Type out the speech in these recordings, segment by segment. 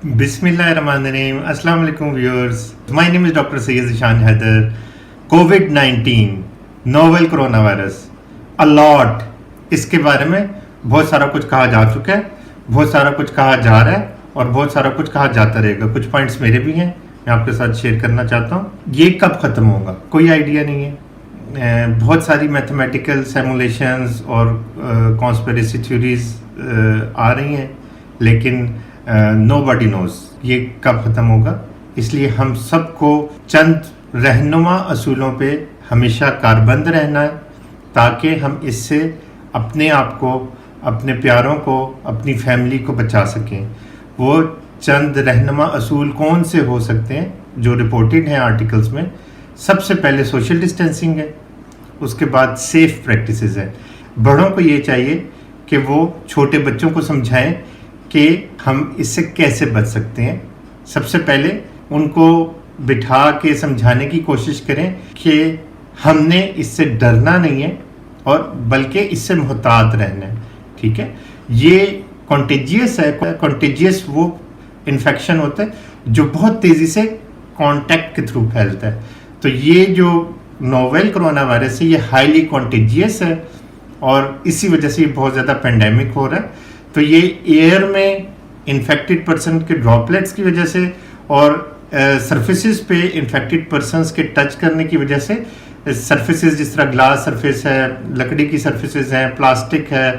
Bismillahirrahmanirrahim. Assalamu alaikum viewers. My name is Dr. Sayyid Zishan Haider. COVID-19, novel coronavirus, a lot. इसके बारे में बहुत सारा कुछ कहा जा चुका है, बहुत सारा कुछ कहा जा रहा है और बहुत सारा कुछ कहा जाता रहेगा. कुछ पॉइंट्स मेरे भी हैं, मैं आपके साथ शेयर करना चाहता हूँ. ये कब ख़त्म होगा कोई आइडिया नहीं है. बहुत सारी मैथमेटिकल सिमुलेशंस और कॉन्स्पिरेसी थ्योरीज आ रही हैं, लेकिन नोबडी नोज ये कब ख़त्म होगा. इसलिए हम सबको चंद रहनुमा असूलों पे हमेशा कारबंद रहना है, ताकि हम इससे अपने आप को, अपने प्यारों को, अपनी फैमिली को बचा सकें. वो चंद रहनुमा असूल कौन से हो सकते हैं जो रिपोर्टेड हैं आर्टिकल्स में? सबसे पहले सोशल डिस्टेंसिंग है, उसके बाद सेफ प्रैक्टिसेस है. बड़ों को ये चाहिए कि वो छोटे बच्चों को समझाएं कि हम इससे कैसे बच सकते हैं. सबसे पहले उनको बिठा के समझाने की कोशिश करें कि हमने इससे डरना नहीं है और बल्कि इससे मुहतात रहना है. ठीक है, ये कॉन्टेजियस है. कॉन्टेजियस वो इन्फेक्शन होता है जो बहुत तेज़ी से कांटेक्ट के थ्रू फैलता है. तो ये जो नोवेल कोरोना वायरस है ये हाईली कॉन्टेजियस है और इसी वजह से ये बहुत ज़्यादा पेंडेमिक हो रहा है. तो ये एयर में इन्फेक्टेड पर्सन के ड्रॉपलेट्स की वजह से और सरफेसेस पे इन्फेक्टेड पर्सनस के टच करने की वजह से, सरफेसेस जिस तरह ग्लास सरफेस है, लकड़ी की सरफेसेस हैं, प्लास्टिक है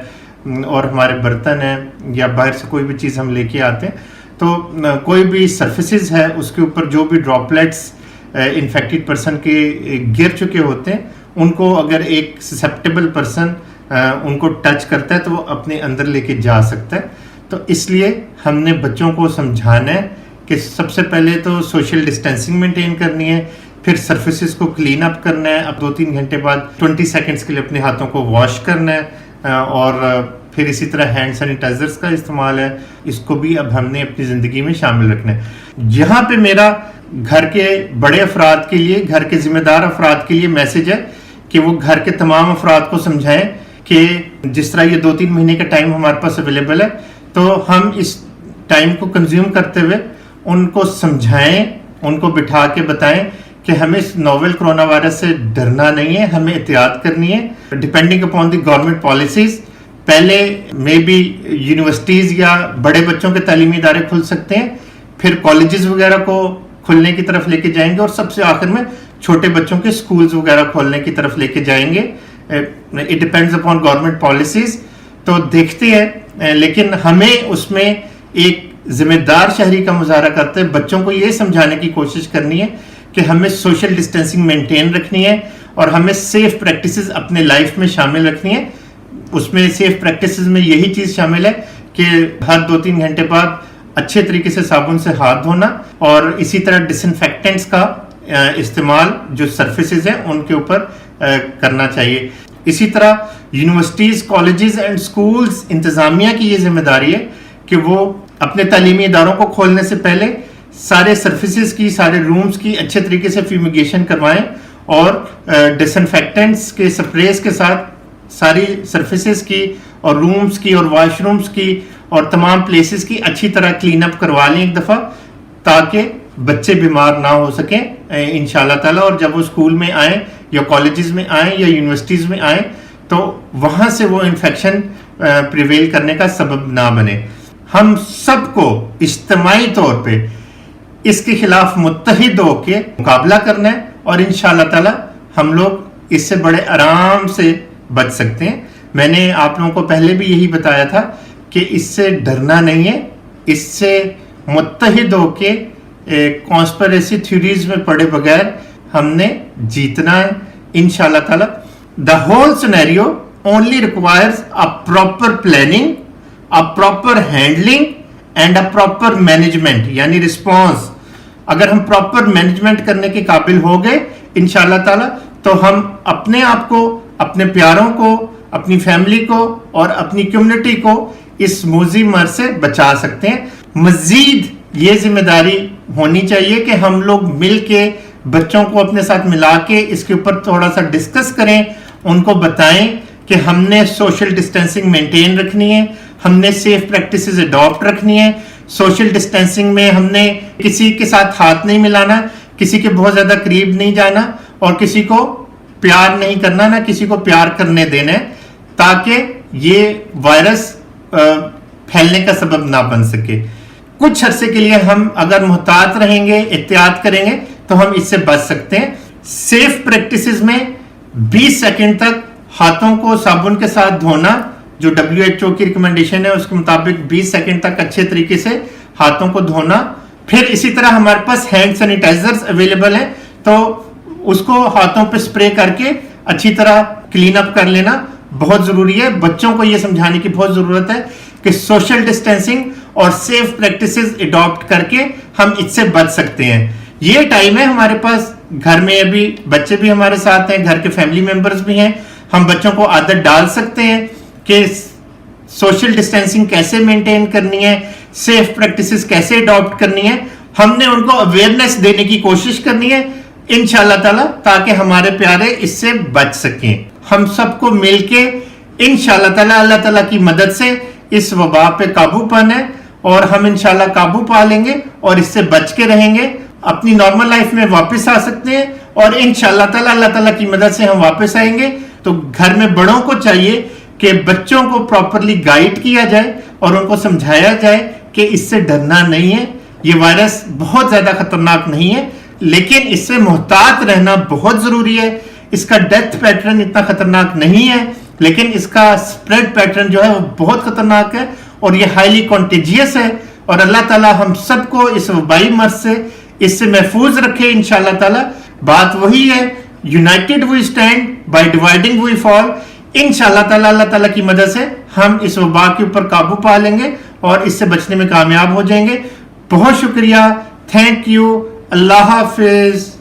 और हमारे बर्तन हैं या बाहर से कोई भी चीज़ हम लेके आते हैं, तो कोई भी सरफेसेस है उसके ऊपर जो भी ड्रॉपलेट्स इन्फेक्टेड पर्सन के गिर चुके होते हैं, उनको अगर एक ससेप्टेबल पर्सन उनको टच करता है तो वो अपने अंदर लेके जा सकता है. तो इसलिए हमने बच्चों को समझाना है कि सबसे पहले तो सोशल डिस्टेंसिंग मेंटेन करनी है, फिर सरफेसेस को क्लीन अप करना है. अब 2-3 घंटे बाद 20 सेकंड्स के लिए अपने हाथों को वॉश करना है और फिर इसी तरह हैंड सैनिटाइजर्स का इस्तेमाल है, इसको भी अब हमने अपनी ज़िंदगी में शामिल रखना है. यहाँ पे मेरा घर के बड़े अफराद के लिए, घर के ज़िम्मेदार अफराद के लिए मैसेज है कि वो घर के तमाम अफराद को समझाएं कि जिस तरह ये 2-3 महीने का टाइम हमारे पास अवेलेबल है, तो हम इस टाइम को कंज्यूम करते हुए उनको समझाएं, उनको बिठा के बताएं कि हमें इस नोवेल कोरोना वायरस से डरना नहीं है, हमें एहतियात करनी है. Depending upon the government policies, पहले मे बी यूनिवर्सिटीज़ या बड़े बच्चों के तालीमी इदारे खुल सकते हैं, फिर कॉलेजेस वगैरह को खुलने की तरफ लेके जाएंगे और सबसे आखिर में छोटे बच्चों के स्कूल्स वगैरह खोलने की तरफ लेके जाएंगे. It depends upon government policies. तो देखते हैं, लेकिन हमें उसमें एक जिम्मेदार शहरी का मुजाहरा करते हैं. बच्चों को ये समझाने की कोशिश करनी है कि हमें सोशल डिस्टेंसिंग मेंटेन रखनी है और हमें सेफ प्रैक्टिसेस अपने लाइफ में शामिल रखनी है. उसमें सेफ प्रैक्टिसेस में यही चीज़ शामिल है कि हर 2-3 घंटे बाद अच्छे तरीके से साबुन से हाथ धोना और इसी तरह डिसइंफेक्टेंट्स का इस्तेमाल जो सरफेसेस हैं उनके ऊपर करना चाहिए. इसी तरह यूनिवर्सिटीज़, कॉलेजेस एंड स्कूल्स, इंतज़ामिया की ये जिम्मेदारी है कि वो अपने तालीमी इदारों को खोलने से पहले सारे सर्फिसेज की, सारे रूम्स की अच्छे तरीके से फ्यूमिगेशन करवाएं और डिसइंफेक्टेंट्स के स्प्रेस के साथ सारी सर्फिसेज की और रूम्स की और वाशरूम्स की और तमाम प्लेसेस की अच्छी तरह क्लीन अप करवा लें एक दफ़ा, ताकि बच्चे बीमार ना हो सकें इंशाल्लाह ताला. और जब वो स्कूल में आएँ या कॉलेजेस में आएँ या यूनिवर्सिटीज़ में आएँ तो वहाँ से वो इन्फेक्शन प्रिवेल करने का सबब ना बने. हम सबको इज्तिमाई तौर पे इसके खिलाफ मुत्तहिद होके मुकाबला करना है और इंशाल्लाह ताला हम लोग इससे बड़े आराम से बच सकते हैं. मैंने आप लोगों को पहले भी यही बताया था कि इससे डरना नहीं है, इससे मुत्तहिद होके कॉन्स्पिरेसी थ्योरीज में पड़े बगैर हमने जीतना है इंशाल्लाह ताला. The whole scenario only requires a proper planning, a proper handling and a proper management, यानी रिस्पॉन्स. अगर हम प्रॉपर मैनेजमेंट करने के काबिल हो गए इंशाल्लाह ताला, तो हम अपने आप को, अपने प्यारों को, अपनी फैमिली को और अपनी कम्युनिटी को इस मूजी मर से बचा सकते हैं. मजीद ये जिम्मेदारी होनी चाहिए कि हम लोग मिल के बच्चों को अपने साथ मिला के इसके ऊपर थोड़ा सा डिस्कस करें, उनको बताएं कि हमने सोशल डिस्टेंसिंग मेंटेन रखनी है, हमने सेफ प्रैक्टिसेस अडॉप्ट रखनी है, सोशल डिस्टेंसिंग में हमने किसी के साथ हाथ नहीं मिलाना, किसी के बहुत ज्यादा करीब नहीं जाना और किसी को प्यार नहीं करना, ना किसी को प्यार करने देना है, ताकि ये वायरस फैलने का सबब ना बन सके। कुछ अरसे के लिए हम अगर मुहतात रहेंगे, एहतियात करेंगे, तो हम इससे बच सकते हैं। सेफ प्रैक्टिसेस में 20 सेकंड तक हाथों को साबुन के साथ धोना, जो WHO की रिकमेंडेशन है उसके मुताबिक 20 सेकंड तक अच्छे तरीके से हाथों को धोना। फिर इसी तरह हमारे पास हैंड सैनिटाइजर्स अवेलेबल है, तो उसको हाथों पे स्प्रे करके अच्छी तरह क्लीन अप कर लेना बहुत जरूरी है। बच्चों को यह समझाने की बहुत जरूरत है कि सोशल डिस्टेंसिंग और सेफ प्रैक्टिसेस अडॉप्ट करके हम इससे बच सकते हैं। ये टाइम है हमारे पास, घर में अभी बच्चे भी हमारे साथ हैं, घर के फैमिली मेंबर्स भी हैं, हम बच्चों को आदत डाल सकते हैं कि सोशल डिस्टेंसिंग कैसे मेंटेन करनी है, सेफ प्रैक्टिसेस कैसे अडॉप्ट करनी है। हमने उनको अवेयरनेस देने की कोशिश करनी है इंशाल्लाह ताला, ताकि हमारे प्यारे इससे बच सकें। हम सबको मिलके इंशाल्लाह ताला अल्लाह ताला की मदद से इस वबा पे काबू पाना है और हम इंशाल्लाह काबू पा लेंगे और इससे बच के रहेंगे, अपनी नॉर्मल लाइफ में वापस आ सकते हैं और इंशाल्लाह ताला अल्लाह ताला की मदद से हम वापस आएंगे। तो घर में बड़ों को चाहिए कि बच्चों को प्रॉपरली गाइड किया जाए और उनको समझाया जाए कि इससे डरना नहीं है, ये वायरस बहुत ज्यादा खतरनाक नहीं है, लेकिन इससे मुहतात रहना बहुत जरूरी है। इसका डेथ पैटर्न इतना खतरनाक नहीं है, लेकिन इसका स्प्रेड पैटर्न जो है वो बहुत खतरनाक है और ये हाईली कॉन्टेजियस है। और अल्लाह ताला हम सबको इस वबाई मर्ज से इससे महफूज रखे इंशाल्लाह ताला। बात वही है, united we stand, by dividing we fall. इंशाल्लाह ताला अल्लाह ताला की मदद से हम इस वबा के ऊपर काबू पा लेंगे और इससे बचने में कामयाब हो जाएंगे। बहुत शुक्रिया, थैंक यू, अल्लाह हाफिज।